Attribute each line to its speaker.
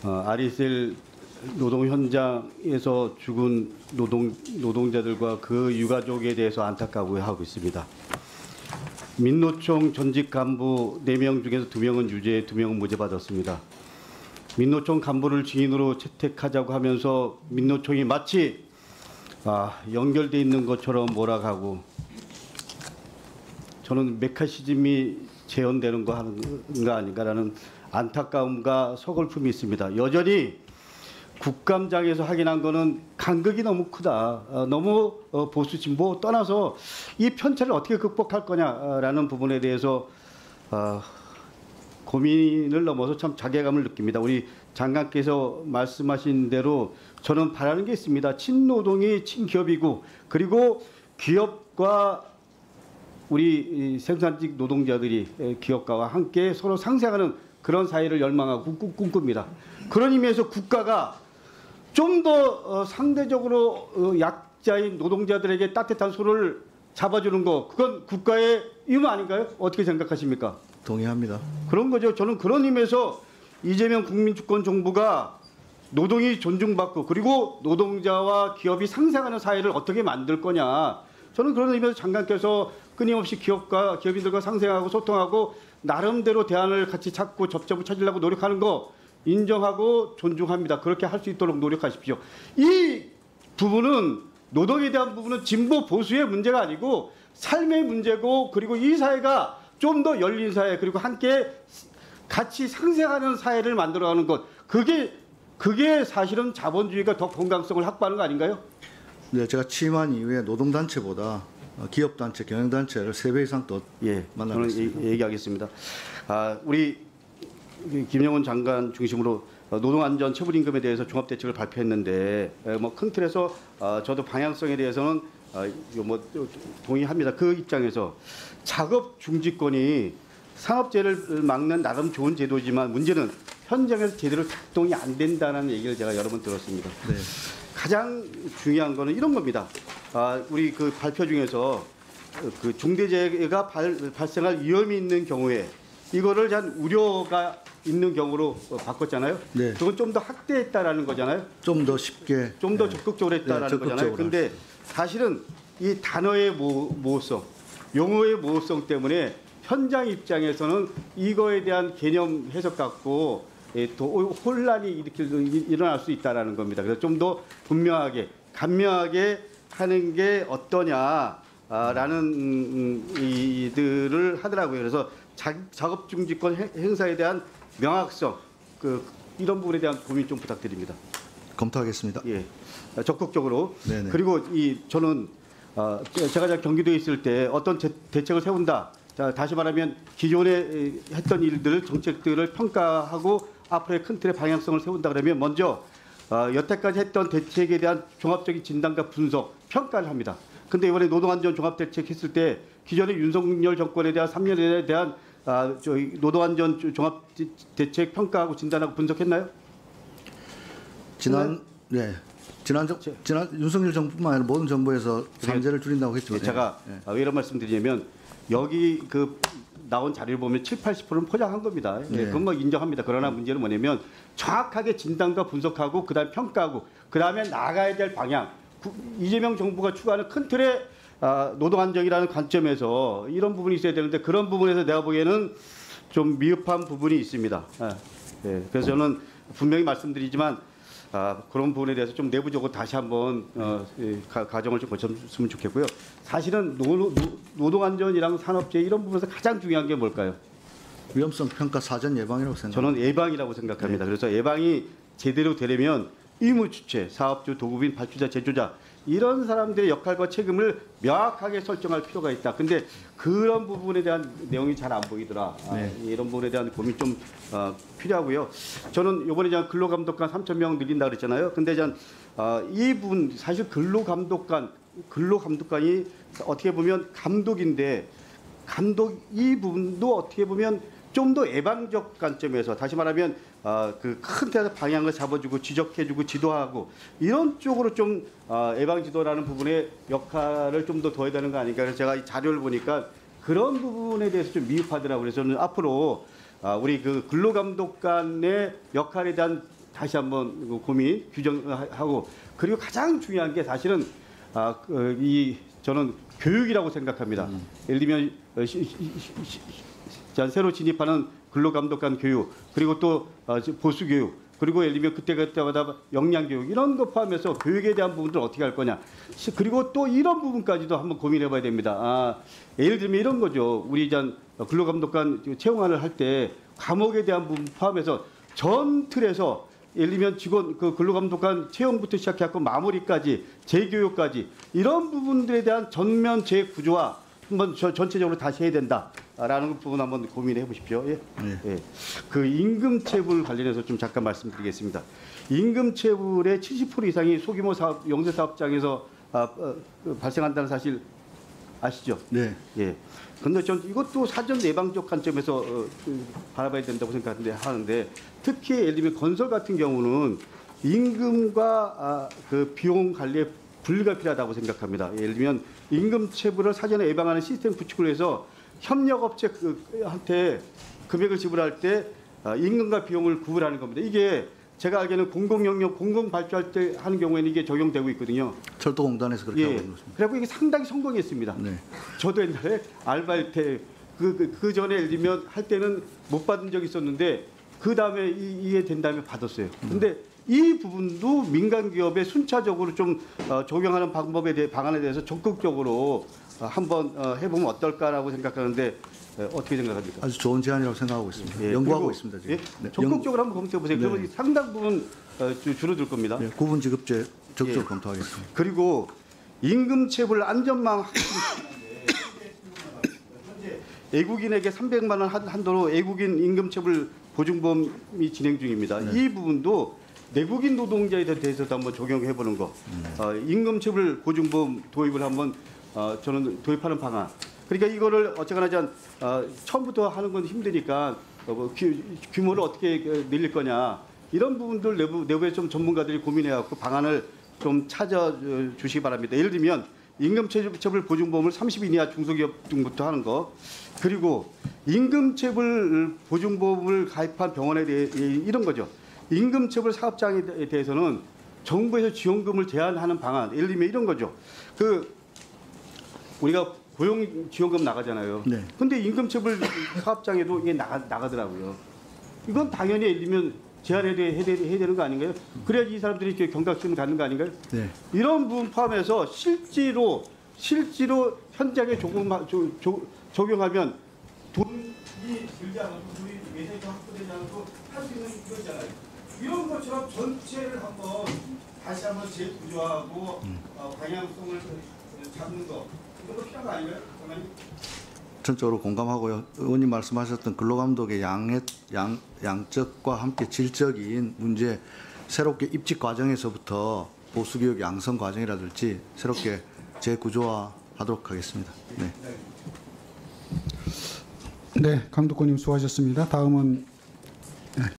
Speaker 1: 아리셀 노동 현장에서 죽은 노동자들과 그 유가족에 대해서 안타까워하고 있습니다. 민노총 전직 간부 4명 중에서 2명은 유죄, 2명은 무죄 받았습니다. 민노총 간부를 증인으로 채택하자고 하면서 민노총이 마치 연결돼 있는 것처럼 몰아가고, 저는 메카시즘이 재현되는 거 아닌가라는 안타까움과 서글픔이 있습니다. 여전히 국감장에서 확인한 거는 간극이 너무 크다. 너무 보수 진보 떠나서 이 편차를 어떻게 극복할 거냐라는 부분에 대해서 고민을 넘어서 참 자괴감을 느낍니다. 우리 장관께서 말씀하신 대로 저는 바라는 게 있습니다. 친노동이 친기업이고, 그리고 기업과 우리 생산직 노동자들이 기업가와 함께 서로 상생하는 그런 사회를 열망하고 꿈꿉니다. 그런 의미에서 국가가 좀 더 상대적으로 약자인 노동자들에게 따뜻한 손을 잡아주는 거, 그건 국가의 의무 아닌가요? 어떻게 생각하십니까?
Speaker 2: 동의합니다.
Speaker 1: 그런 거죠. 저는 그런 의미에서 이재명 국민주권 정부가 노동이 존중받고, 그리고 노동자와 기업이 상생하는 사회를 어떻게 만들 거냐. 저는 그런 의미에서 장관께서 끊임없이 기업과 기업인들과 상생하고 소통하고 나름대로 대안을 같이 찾고 접점을 찾으려고 노력하는 거 인정하고 존중합니다. 그렇게 할 수 있도록 노력하십시오. 이 부분은, 노동에 대한 부분은 진보 보수의 문제가 아니고 삶의 문제고, 그리고 이 사회가 좀 더 열린 사회, 그리고 함께 같이 상생하는 사회를 만들어가는 것, 그게 사실은 자본주의가 더 건강성을 확보하는 거 아닌가요?
Speaker 2: 네, 제가 취임한 이후에 노동단체보다 기업단체, 경영단체를 3배 이상 더 만나고 있습니다.
Speaker 1: 저는 얘기하겠습니다. 우리 김영원 장관 중심으로 노동안전 처분임금에 대해서 종합대책을 발표했는데, 뭐 큰 틀에서 저도 방향성에 대해서는 동의합니다. 그 입장에서 작업 중지권이 산업재해를 막는 나름 좋은 제도지만 문제는 현장에서 제대로 작동이 안 된다는 얘기를 제가 여러 번 들었습니다.
Speaker 2: 네.
Speaker 1: 가장 중요한 거는 이런 겁니다. 우리 그 발표 중에서 그 중대재해가 발생할 위험이 있는 경우에 이거를 한 우려가 있는 경우로 바꿨잖아요.
Speaker 2: 네.
Speaker 1: 그건 좀 더 확대했다라는 거잖아요.
Speaker 2: 좀 더 쉽게,
Speaker 1: 좀 더 적극적으로 했다라는 거잖아요. 그런데 사실은 이 단어의 모호성, 용어의 모호성 때문에 현장 입장에서는 이거에 대한 개념 해석 갖고 또 혼란이 일어날 수 있다라는 겁니다. 그래서 좀 더 분명하게, 간명하게 하는 게 어떠냐라는 이들을 하더라고요. 그래서 작업 중지권 행사에 대한 명확성, 이런 부분에 대한 고민 좀 부탁드립니다.
Speaker 2: 검토하겠습니다.
Speaker 1: 예, 적극적으로.
Speaker 2: 네네.
Speaker 1: 그리고 저는 제가 경기도에 있을 때 어떤 대책을 세운다. 자, 다시 말하면 기존에 했던 일들, 정책들을 평가하고 앞으로의 큰 틀의 방향성을 세운다 그러면 먼저 여태까지 했던 대책에 대한 종합적인 진단과 분석, 평가를 합니다. 근데 이번에 노동안전 종합대책 했을 때 기존의 윤석열 정권에 대한 3년에 대한 노동안전 종합대책 평가하고 진단하고 분석했나요?
Speaker 2: 지난 윤석열 정부뿐만 아니라 모든 정부에서 산재를 줄인다고 했죠.
Speaker 1: 제가 왜 이런 말씀드리냐면 여기 나온 자료를 보면 70~80%는 포장한 겁니다. 그건 뭐 인정합니다. 그러나 문제는 뭐냐면 정확하게 진단과 분석하고 그다음 평가하고 그다음에 나가야 될 방향. 이재명 정부가 추구하는 큰 틀의 노동안정이라는 관점에서 이런 부분이 있어야 되는데 그런 부분에서 내가 보기에는 좀 미흡한 부분이 있습니다. 그래서 저는 분명히 말씀드리지만 그런 부분에 대해서 좀 내부적으로 다시 한번 과정을 좀 거쳤으면 좋겠고요. 사실은 노동안전이랑 산업재해 이런 부분에서 가장 중요한 게 뭘까요?
Speaker 2: 위험성 평가 사전 예방이라고 생각합니다.
Speaker 1: 저는 예방이라고 생각합니다. 그래서 예방이 제대로 되려면 의무 주체, 사업주, 도급인, 발주자, 제조자 이런 사람들의 역할과 책임을 명확하게 설정할 필요가 있다. 근데 그런 부분에 대한 내용이 잘 안 보이더라. 이런 부분에 대한 고민 좀 필요하고요. 저는 이번에 근로감독관 3,000명 늘린다 그랬잖아요. 근데 이 부분 사실 근로감독관이 어떻게 보면 감독인데 이 부분도 어떻게 보면 좀 더 예방적 관점에서 다시 말하면 그 큰 틀에서 방향을 잡아주고 지적해주고 지도하고 이런 쪽으로 좀 예방 지도라는 부분의 역할을 좀 더 더해야 되는 거 아닌가. 그래서 제가 이 자료를 보니까 그런 부분에 대해서 좀 미흡하더라고요. 그래서 저는 앞으로 우리 그 근로감독관의 역할에 대한 다시 한번 고민 규정하고 그리고 가장 중요한 게 사실은 저는 교육이라고 생각합니다. 예를 들면 새로 진입하는 근로감독관 교육 그리고 또 보수 교육 그리고 예를 들면 그때마다 역량 교육 이런 거 포함해서 교육에 대한 부분들 어떻게 할 거냐 그리고 또 이런 부분까지도 한번 고민해봐야 됩니다. 예를 들면 이런 거죠. 우리 근로감독관 채용을 할 때 과목에 대한 부분 포함해서 전 틀에서 예를 들면 직원 근로감독관 채용부터 시작해서 마무리까지 재교육까지 이런 부분들에 대한 전면 재구조화 한번 전체적으로 다시 해야 된다라는 부분 한번 고민해 보십시오. 예.
Speaker 2: 네.
Speaker 1: 예. 그 임금체불 관련해서 좀 잠깐 말씀드리겠습니다. 임금체불의 70% 이상이 소규모 사업, 영세사업장에서 발생한다는 사실 아시죠?
Speaker 2: 네.
Speaker 1: 예. 그런데 전 이것도 사전 예방적 관점에서 바라봐야 된다고 하는데 특히 예를 들면 건설 같은 경우는 임금과 그 비용 관리에 분리가 필요하다고 생각합니다. 예를 들면 임금 체불을 사전에 예방하는 시스템 구축을 해서 협력업체한테 금액을 지불할 때 임금과 비용을 구분하는 겁니다. 이게 제가 알기에는 공공영역 공공발주할 때 하는 경우에는 이게 적용되고 있거든요.
Speaker 2: 철도공단에서 그렇게 하고 있는 것입니다.
Speaker 1: 그래서 이게 상당히 성공했습니다.
Speaker 2: 네.
Speaker 1: 저도 옛날에 알바할 때 그 전에 예를 들면 할 때는 못 받은 적이 있었는데 그 다음에 이해된 다음에 받았어요. 근데 이 부분도 민간 기업에 순차적으로 좀 적용하는 방안에 대해서 적극적으로 한번 해보면 어떨까라고 생각하는데 어떻게 생각합니까?
Speaker 2: 아주 좋은 제안이라고 생각하고 있습니다.
Speaker 1: 예,
Speaker 2: 연구하고
Speaker 1: 그리고,
Speaker 2: 있습니다. 지금.
Speaker 1: 예?
Speaker 2: 네.
Speaker 1: 적극적으로 한번 검토해 보세요.
Speaker 2: 네.
Speaker 1: 그러면 상당 부분 줄어들 겁니다.
Speaker 2: 네, 구분지급제 적극적으로
Speaker 1: 예.
Speaker 2: 검토하겠습니다.
Speaker 1: 그리고 임금체불 안전망 확충 현재 외국인에게 300만 원 한도로 외국인 임금체불 보증보험이 진행 중입니다.
Speaker 2: 네.
Speaker 1: 이 부분도 내국인 노동자에 대해서도 한번 적용해 보는 거. 임금체불 보증보험 도입을 한번 저는 도입하는 방안. 그러니까 이거를 어쨌거나 처음부터 하는 건 힘드니까 규모를 어떻게 늘릴 거냐 이런 부분들 내부에 좀 전문가들이 고민해갖고 방안을 좀 찾아 주시기 바랍니다. 예를 들면 임금체불 보증보험을 30인 이하 중소기업 등부터 하는 거 그리고 임금체불 보증보험을 가입한 병원에 대해 이런 거죠. 임금체불 사업장에 대해서는 정부에서 지원금을 제한하는 방안 예를 들면 이런 거죠. 우리가 고용지원금 나가잖아요.
Speaker 2: 네.
Speaker 1: 근데 임금체불 사업장에도 이게 나가더라고요. 이건 당연히 예를 들면 제한해야 되는 거 아닌가요? 그래야지 이 사람들이 이렇게 경각심을 갖는 거 아닌가요?
Speaker 2: 네.
Speaker 1: 이런 부분 포함해서 실제로 현장에 적용하면 돈이 들지 않아도 돈이 예산이 확보되지 않아도 할 수 있는 이거잖아요. 이런 것처럼 전체를 다시 한번 재구조하고 방향성을 잡는 거 이런 거 필요한 거 아닌가요?
Speaker 2: 전적으로 공감하고요. 의원님 말씀하셨던 근로감독의 양적과 함께 질적인 문제 새롭게 입직 과정에서부터 보수교육 양성 과정이라든지 새롭게 재구조화하도록 하겠습니다. 네.
Speaker 3: 네, 강독권님 수고하셨습니다. 다음은